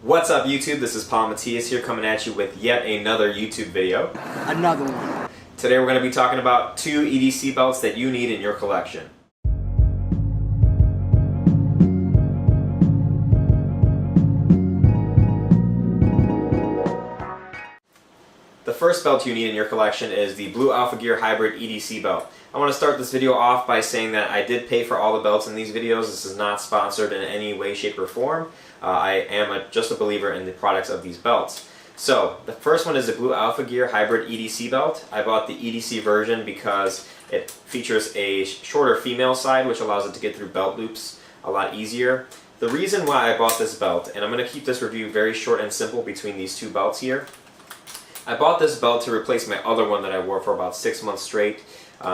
What's up YouTube? This is Paul Matias here coming at you with yet another YouTube video. Another one. Today we're going to be talking about 2 EDC belts that you need in your collection. The first belt you need in your collection is the Blue Alpha Gear Hybrid EDC belt. I want to start this video off by saying that I did pay for all the belts in these videos. This is not sponsored in any way, shape, or form. I am just a believer in the products of these belts. So, the first one is the Blue Alpha Gear Hybrid EDC belt. I bought the EDC version because it features a shorter female side, which allows it to get through belt loops a lot easier. The reason why I bought this belt, and I'm going to keep this review very short and simple between these two belts here. I bought this belt to replace my other one that I wore for about 6 months straight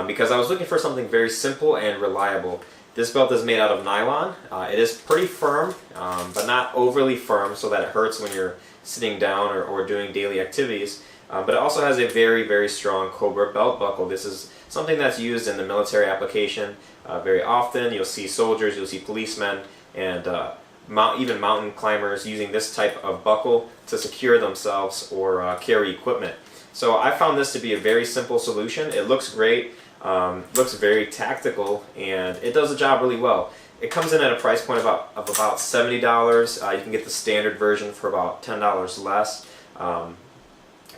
because I was looking for something very simple and reliable. This belt is made out of nylon. It is pretty firm, but not overly firm so that it hurts when you're sitting down or doing daily activities. But it also has a very, very strong Cobra belt buckle. This is something that's used in the military application very often. You'll see soldiers, you'll see policemen, and even mountain climbers using this type of buckle to secure themselves or carry equipment. So I found this to be a very simple solution. It looks great, looks very tactical, and it does the job really well. It comes in at a price point of about $70. You can get the standard version for about $10 less. But I'm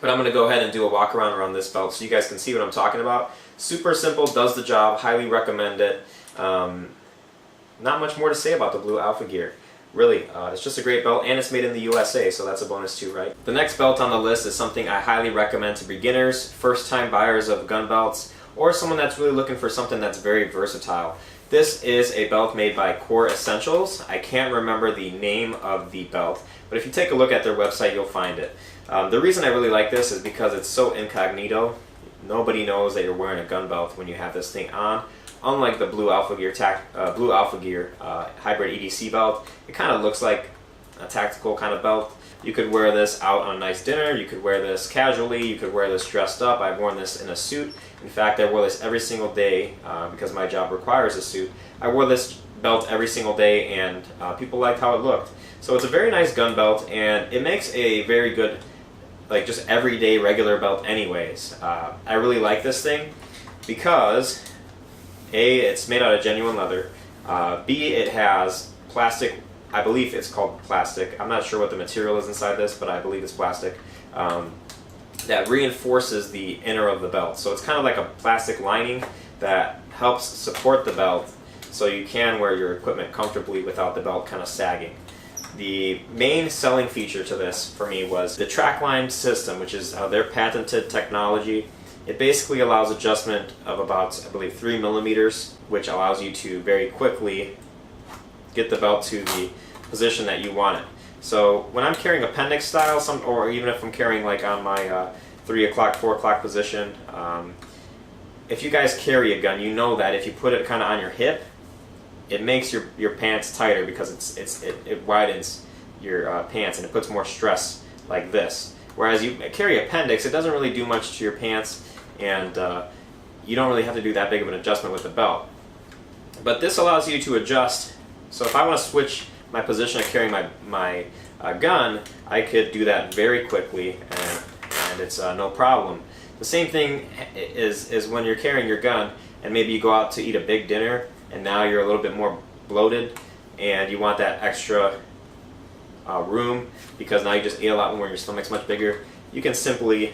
going to go ahead and do a walk around this belt so you guys can see what I'm talking about. Super simple, does the job, highly recommend it. Not much more to say about the Blue Alpha Gear. Really, it's just a great belt, and it's made in the USA, so that's a bonus too, right? The next belt on the list is something I highly recommend to beginners, first-time buyers of gun belts, or someone that's really looking for something that's very versatile. This is a belt made by Core Essentials. I can't remember the name of the belt, but if you take a look at their website, you'll find it. The reason I really like this is because it's so incognito. Nobody knows that you're wearing a gun belt when you have this thing on. Unlike the Blue Alpha Gear Hybrid EDC belt, it kind of looks like a tactical kind of belt. You could wear this out on a nice dinner, you could wear this casually, you could wear this dressed up. I've worn this in a suit. In fact, I wore this every single day because my job requires a suit. I wore this belt every single day, and people liked how it looked. So it's a very nice gun belt, and it makes a very good, like, just everyday regular belt anyways. I really like this thing because A, it's made out of genuine leather. B, it has plastic. I believe it's called plastic. I'm not sure what the material is inside this, but I believe it's plastic. That reinforces the inner of the belt. So it's kind of like a plastic lining that helps support the belt so you can wear your equipment comfortably without the belt kind of sagging. The main selling feature to this for me was the trackline system, which is their patented technology. It basically allows adjustment of about, I believe, 3 millimeters, which allows you to very quickly get the belt to the position that you want it. So when I'm carrying appendix style, or even if I'm carrying like on my 3 o'clock, 4 o'clock position, if you guys carry a gun, you know that if you put it kind of on your hip, it makes your pants tighter because it widens your pants and it puts more stress like this. Whereas you carry appendix, it doesn't really do much to your pants, and you don't really have to do that big of an adjustment with the belt. But this allows you to adjust. So if I want to switch my position of carrying my gun, I could do that very quickly, and it's no problem. The same thing is when you're carrying your gun and maybe you go out to eat a big dinner and now you're a little bit more bloated and you want that extra room because now you just ate a lot more and your stomach's much bigger. You can simply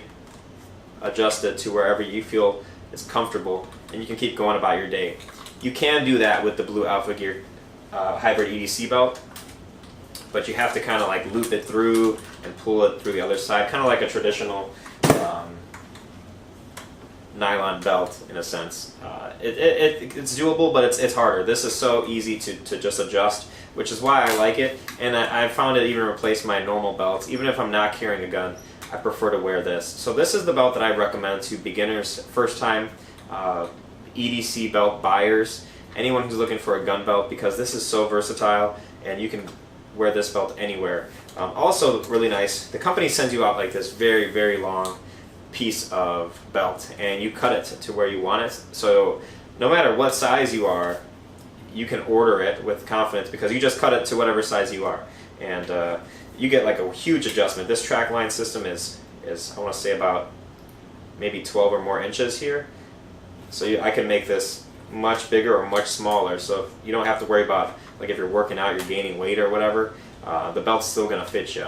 adjust it to wherever you feel is comfortable, and you can keep going about your day. You can do that with the Blue Alpha Gear Hybrid EDC belt, but you have to kind of like loop it through and pull it through the other side, kind of like a traditional nylon belt in a sense. It's doable, but it's harder. This is so easy to just adjust, which is why I like it, and I found it even replaced my normal belts. Even if I'm not carrying a gun, I prefer to wear this. So this is the belt that I recommend to beginners, first-time EDC belt buyers, anyone who's looking for a gun belt, because this is so versatile and you can wear this belt anywhere. Also really nice, the company sends you out like this very, very long piece of belt, and you cut it to where you want it. So no matter what size you are, you can order it with confidence because you just cut it to whatever size you are. And you get like a huge adjustment. This track line system is I want to say about maybe 12 or more inches here. So I can make this much bigger or much smaller, so you don't have to worry about, like, if you're working out, you're gaining weight or whatever, the belt's still going to fit you,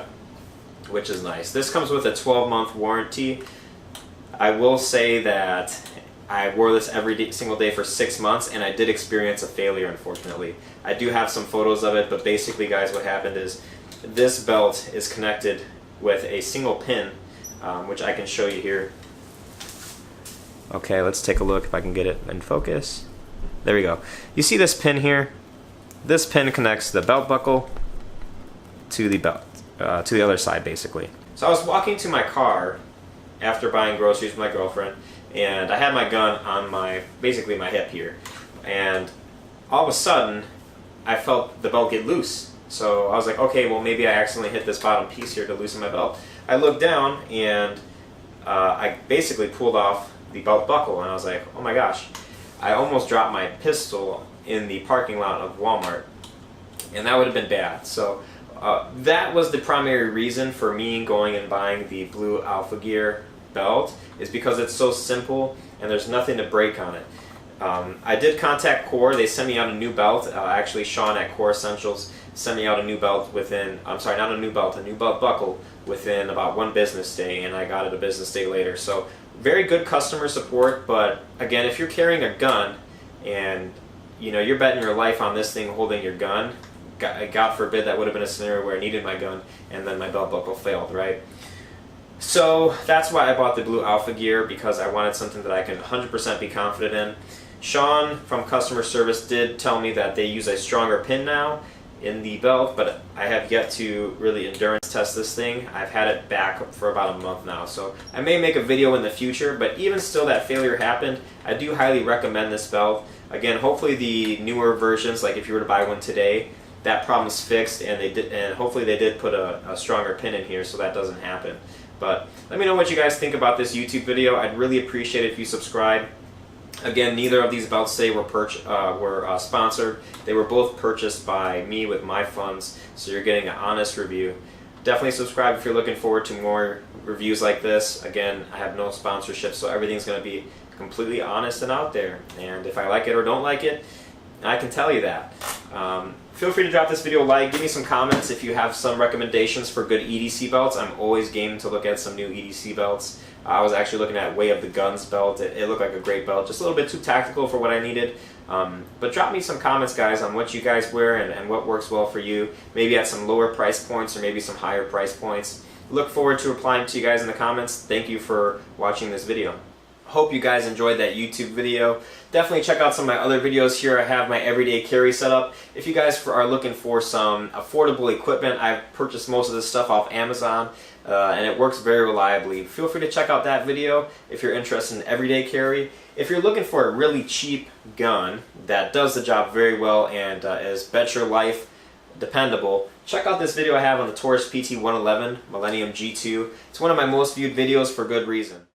which is nice. This comes with a 12-month warranty. I will say that I wore this every single day for 6 months, and I did experience a failure, unfortunately. I do have some photos of it, but basically, guys, what happened is this belt is connected with a single pin, which I can show you here. Okay, let's take a look if I can get it in focus. There we go. You see this pin here? This pin connects the belt buckle to the belt, to the other side, basically. So I was walking to my car after buying groceries with my girlfriend, and I had my gun on basically my hip here, and all of a sudden I felt the belt get loose. So I was like, okay, well, maybe I accidentally hit this bottom piece here to loosen my belt. I looked down, and I basically pulled off the belt buckle, and I was like, oh my gosh, I almost dropped my pistol in the parking lot of Walmart, and that would have been bad. So that was the primary reason for me going and buying the blue Alpha Gear belt, is because it's so simple and there's nothing to break on it. I did contact Core. They sent me out a new belt. Actually, Sean at Core Essentials sent me out a new belt within, I'm sorry, not a new belt, a new belt buckle within about 1 business day, and I got it a business day later. So very good customer support, but again, if you're carrying a gun and you're betting your life on this thing holding your gun, God forbid that would have been a scenario where I needed my gun and then my belt buckle failed, right? So that's why I bought the blue Alpha Gear, because I wanted something that I can 100% be confident in. Sean from customer service did tell me that they use a stronger pin now in the belt, but I have yet to really endurance test this thing. I've had it back for about a month now, so I may make a video in the future, but even still, that failure happened. I do highly recommend this belt. Again, hopefully the newer versions, like if you were to buy one today, that problem's fixed, and hopefully they did put a stronger pin in here so that doesn't happen. But let me know what you guys think about this YouTube video. I'd really appreciate it if you subscribe. Again, neither of these belts today were sponsored. They were both purchased by me with my funds, so you're getting an honest review. Definitely subscribe if you're looking forward to more reviews like this. Again, I have no sponsorship, so everything's going to be completely honest and out there. And if I like it or don't like it, I can tell you that. Feel free to drop this video a like. Give me some comments if you have some recommendations for good EDC belts. I'm always game to look at some new EDC belts. I was actually looking at Way of the Guns belt. It looked like a great belt, just a little bit too tactical for what I needed. But drop me some comments, guys, on what you guys wear and what works well for you. Maybe at some lower price points or maybe some higher price points. Look forward to replying to you guys in the comments. Thank you for watching this video. Hope you guys enjoyed that YouTube video. Definitely check out some of my other videos here. I have my everyday carry setup. If you guys are looking for some affordable equipment, I've purchased most of this stuff off Amazon, and it works very reliably. Feel free to check out that video if you're interested in everyday carry. If you're looking for a really cheap gun that does the job very well and is bet your life dependable, check out this video I have on the Taurus PT-111 Millennium G2. It's one of my most viewed videos for good reason.